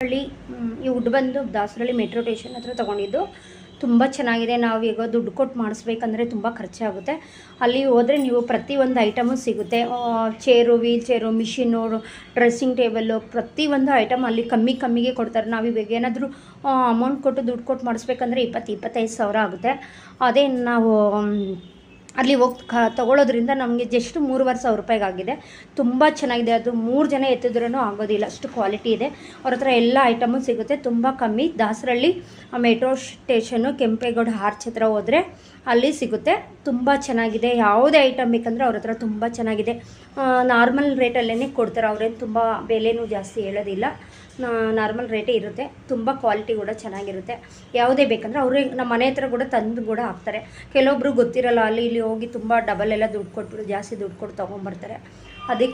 ಹಳ್ಳಿ ಈ ವುಡ್ ಬಂದು ದಾಸರಳ್ಳಿ ಮೆಟ್ರೋ ಸ್ಟೇಷನ್ ಹತ್ರ ತೊಗೊಂಡಿದ್ದು. ತುಂಬ ಚೆನ್ನಾಗಿದೆ. ನಾವು ಈಗ ದುಡ್ಡು ಕೊಟ್ಟು ಮಾಡಿಸ್ಬೇಕಂದ್ರೆ ತುಂಬ ಖರ್ಚಾಗುತ್ತೆ. ಅಲ್ಲಿ ಹೋದರೆ ನೀವು ಪ್ರತಿಯೊಂದು ಐಟಮು ಸಿಗುತ್ತೆ. Chair, wheel chair, machine, dressing table, ಪ್ರತಿಯೊಂದು ಐಟಮ್ ಅಲ್ಲಿ ಕಮ್ಮಿಗೆ ಕೊಡ್ತಾರೆ. ನಾವು ಇವಾಗ ಏನಾದರೂ ಅಮೌಂಟ್ ಕೊಟ್ಟು ದುಡ್ಡು ಕೊಟ್ಟು ಮಾಡಿಸ್ಬೇಕಂದ್ರೆ 25 ಸಾವಿರ ಆಗುತ್ತೆ. ಅದೇ ನಾವು ಅಲ್ಲಿ ಹೋಗಿ ತೊಗೊಳೋದ್ರಿಂದ ನಮಗೆ ಜಸ್ಟ್ 3,500 ರೂಪಾಯಿಗೆ ಆಗಿದೆ. ತುಂಬ ಚೆನ್ನಾಗಿದೆ. ಅದು 3 ಜನ ಎತ್ತಿದ್ರೂ ಆಗೋದಿಲ್ಲ, ಅಷ್ಟು ಕ್ವಾಲಿಟಿ ಇದೆ. ಅವ್ರ ಹತ್ರ ಎಲ್ಲ ಐಟಮು ಸಿಗುತ್ತೆ ತುಂಬ ಕಮ್ಮಿ. Dasarahalli metro station Kempegowda arch ಹತ್ರ ಹೋದರೆ ಅಲ್ಲಿ ಸಿಗುತ್ತೆ. ತುಂಬ ಚೆನ್ನಾಗಿದೆ. ಯಾವುದೇ ಐಟಮ್ ಬೇಕಂದರೆ ಅವ್ರ ಹತ್ರ ತುಂಬ ಚೆನ್ನಾಗಿದೆ. ನಾರ್ಮಲ್ ರೇಟಲ್ಲೇ ಕೊಡ್ತಾರೆ. ಅವ್ರೇನು ತುಂಬ ಬೆಲೆನೂ ಜಾಸ್ತಿ ಹೇಳೋದಿಲ್ಲ, ನಾರ್ಮಲ್ ರೇಟೇ ಇರುತ್ತೆ. ತುಂಬ ಕ್ವಾಲಿಟಿ ಕೂಡ ಚೆನ್ನಾಗಿರುತ್ತೆ. ಯಾವುದೇ ಬೇಕಂದರೆ ಅವರೇ ನಮ್ಮ ಮನೆ ಹತ್ರ ಕೂಡ ತಂದು ಕೂಡ ಹಾಕ್ತಾರೆ. ಕೆಲವೊಬ್ರು ಗೊತ್ತಿರಲ್ಲ, ಅಲ್ಲಿ ಇಲ್ಲಿ ಹೋಗಿ ತುಂಬ ಡಬಲ್ ಎಲ್ಲ ದುಡ್ಡು ಕೊಟ್ಬಿಟ್ಟು ಜಾಸ್ತಿ ದುಡ್ಡು ಕೊಟ್ಟು ತೊಗೊಂಬರ್ತಾರೆ. ಅದಕ್ಕೆ